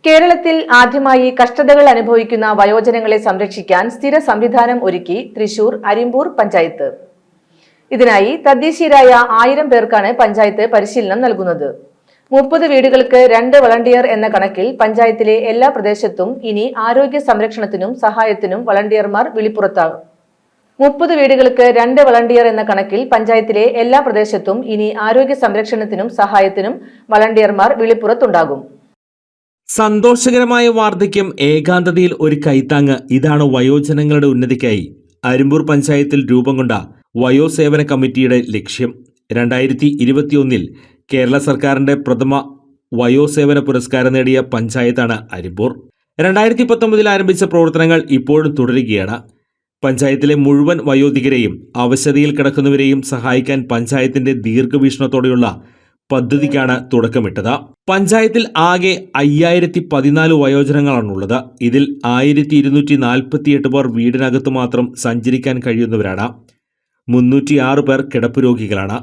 കേരളത്തിൽ ആദ്യമായി കഷ്ടതകൾ അനുഭവിക്കുന്ന വയോജനങ്ങളെ സംരക്ഷിക്കാൻ സ്ഥിര സംവിധാനം ഒരുക്കി തൃശൂർ അരിമ്പൂർ പഞ്ചായത്ത്. ഇതിനായി തദ്ദേശീയരായ 1000 പേർക്കാണ് പഞ്ചായത്ത് പരിശീലനം നൽകുന്നത്. 30 വീടുകൾക്ക് 2 വളണ്ടിയർ എന്ന കണക്കിൽ പഞ്ചായത്തിലെ എല്ലാ പ്രദേശത്തും ഇനി ആരോഗ്യ സംരക്ഷണത്തിനും സഹായത്തിനും വളണ്ടിയർമാർ വിളിപ്പുറത്താകും. 30 വീടുകൾക്ക് 2 വളണ്ടിയർ എന്ന കണക്കിൽ പഞ്ചായത്തിലെ എല്ലാ പ്രദേശത്തും ഇനി ആരോഗ്യ സംരക്ഷണത്തിനും സഹായത്തിനും വളണ്ടിയർമാർ വിളിപ്പുറത്തുണ്ടാകും. സന്തോഷകരമായ വാർദ്ധക്യം, ഏകാന്തതയിൽ ഒരു കൈത്താങ്ങ്, ഇതാണ് വയോജനങ്ങളുടെ ഉന്നതിക്കായി അരിമ്പൂർ പഞ്ചായത്തിൽ രൂപം കൊണ്ട വയോസേവന കമ്മിറ്റിയുടെ ലക്ഷ്യം. 2021 കേരള സർക്കാരിന്റെ പ്രഥമ വയോസേവന പുരസ്കാരം നേടിയ പഞ്ചായത്താണ് അരിമ്പൂർ. 2019 ആരംഭിച്ച പ്രവർത്തനങ്ങൾ ഇപ്പോഴും തുടരുകയാണ്. പഞ്ചായത്തിലെ മുഴുവൻ വയോധികരെയും അവശതയിൽ കിടക്കുന്നവരെയും സഹായിക്കാൻ പഞ്ചായത്തിന്റെ ദീർഘവീക്ഷണത്തോടെയുള്ള പദ്ധതിക്കാണ് തുടക്കമിട്ടത്. പഞ്ചായത്തിൽ ആകെ 5014 വയോജനങ്ങളാണുള്ളത്. ഇതിൽ 1248 പേർ വീടിനകത്ത് മാത്രം സഞ്ചരിക്കാൻ കഴിയുന്നവരാണ്. 306 പേർ കിടപ്പ് രോഗികളാണ്.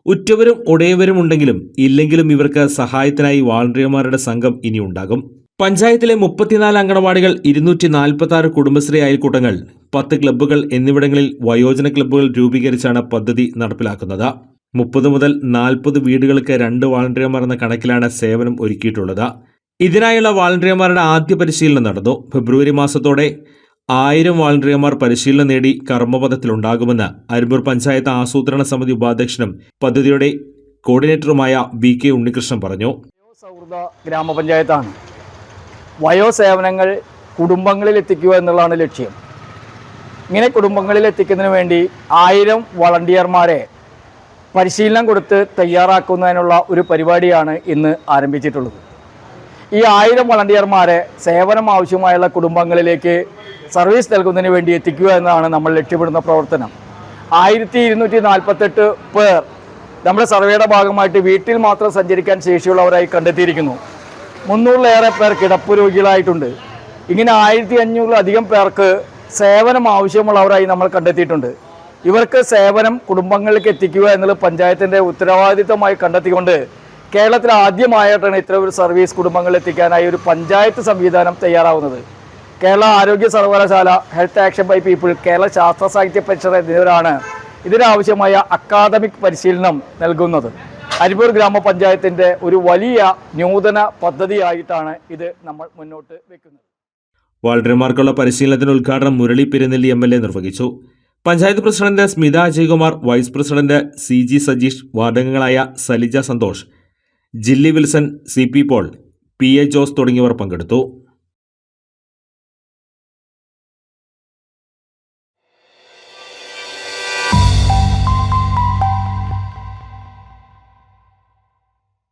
ഉറ്റവരും ഉടയവരും ഉണ്ടെങ്കിലും ഇല്ലെങ്കിലും ഇവർക്ക് സഹായത്തിനായി വാളണ്ടിയർമാരുടെ സംഘം ഇനി ഉണ്ടാകും. പഞ്ചായത്തിലെ 34 അംഗനവാടികൾ, 246 കുടുംബശ്രീ അയൽക്കൂട്ടങ്ങൾ, 10 ക്ലബ്ബുകൾ എന്നിവിടങ്ങളിൽ വയോജന ക്ലബ്ബുകൾ രൂപീകരിച്ചാണ് പദ്ധതി നടപ്പിലാക്കുന്നത്. 30 മുതൽ 40 വീടുകൾക്ക് 2 വാളണ്ടിയർമാർ എന്ന കണക്കിലാണ് സേവനം ഒരുക്കിയിട്ടുള്ളത്. ഇതിനായുള്ള വാളണ്ടിയർമാരുടെ ആദ്യ പരിശീലനം നടന്നു. ഫെബ്രുവരി മാസത്തോടെ 1000 വാളണ്ടിയർമാർ പരിശീലനം നേടി കർമ്മപഥത്തിലുണ്ടാകുമെന്ന് അരിമ്പൂർ പഞ്ചായത്ത് ആസൂത്രണ സമിതി ഉപാധ്യക്ഷനും പദ്ധതിയുടെ കോർഡിനേറ്ററുമായ BK ഉണ്ണികൃഷ്ണൻ പറഞ്ഞു. സൗഹൃദ ഗ്രാമപഞ്ചായത്താണ്. വയോസേവനങ്ങൾ കുടുംബങ്ങളിൽ എത്തിക്കുക എന്നുള്ളതാണ് ലക്ഷ്യം. ഇങ്ങനെ കുടുംബങ്ങളിൽ എത്തിക്കുന്നതിന് വേണ്ടി 1000 വളണ്ടിയർമാരെ പരിശീലനം കൊടുത്ത് തയ്യാറാക്കുന്നതിനുള്ള ഒരു പരിപാടിയാണ് ഇന്ന് ആരംഭിച്ചിട്ടുള്ളത്. ഈ 1000 വളണ്ടിയർമാരെ സേവനം ആവശ്യമായുള്ള കുടുംബങ്ങളിലേക്ക് സർവീസ് നൽകുന്നതിന് വേണ്ടി എത്തിക്കുക എന്നതാണ് നമ്മൾ ലക്ഷ്യപ്പെടുന്ന പ്രവർത്തനം. 1248 പേർ നമ്മുടെ സർവേയുടെ ഭാഗമായിട്ട് വീട്ടിൽ മാത്രം സഞ്ചരിക്കാൻ ശേഷിയുള്ളവരായി കണ്ടെത്തിയിരിക്കുന്നു. 300-ലേറെ പേർ കിടപ്പ് രോഗികളായിട്ടുണ്ട്. ഇങ്ങനെ 1500-ലധികം പേർക്ക് സേവനം ആവശ്യമുള്ളവരായി നമ്മൾ കണ്ടെത്തിയിട്ടുണ്ട്. ഇവർക്ക് സേവനം കുടുംബങ്ങളിലേക്ക് എത്തിക്കുക എന്നുള്ളത് പഞ്ചായത്തിൻ്റെ ഉത്തരവാദിത്തമായി കണ്ടെത്തിക്കൊണ്ട് കേരളത്തിൽ ആദ്യമായിട്ടാണ് ഇത്ര ഒരു സർവീസ് കുടുംബങ്ങളിൽ എത്തിക്കാനായി ഒരു പഞ്ചായത്ത് സംവിധാനം തയ്യാറാവുന്നത്. കേരള ആരോഗ്യ സർവകലാശാല, health action by people, Kerala Sasthra Sahithya പരിഷത്ത് എന്നിവരാണ് ഇതിനാവശ്യമായ അക്കാദമിക് പരിശീലനം നൽകുന്നത്. അരിമ്പൂർ ഗ്രാമപഞ്ചായത്തിൻ്റെ ഒരു വലിയ നൂതന പദ്ധതിയായിട്ടാണ് ഇത് നമ്മൾ മുന്നോട്ട് വെക്കുന്നത്. വാളണ്ടിയർമാർക്കുള്ള പരിശീലനത്തിന് ഉദ്ഘാടനം മുരളി പെരുന്നെല്ലി MLA നിർവഹിച്ചു. Panchayat president Smitha Ajaykumar, vice president CG Sajeesh, വാർഡംഗങ്ങളായ സലിജ സന്തോഷ്, ജില്ലി വിൽസൺ, CP പോൾ, PA ജോസ് തുടങ്ങിയവർ പങ്കെടുത്തു.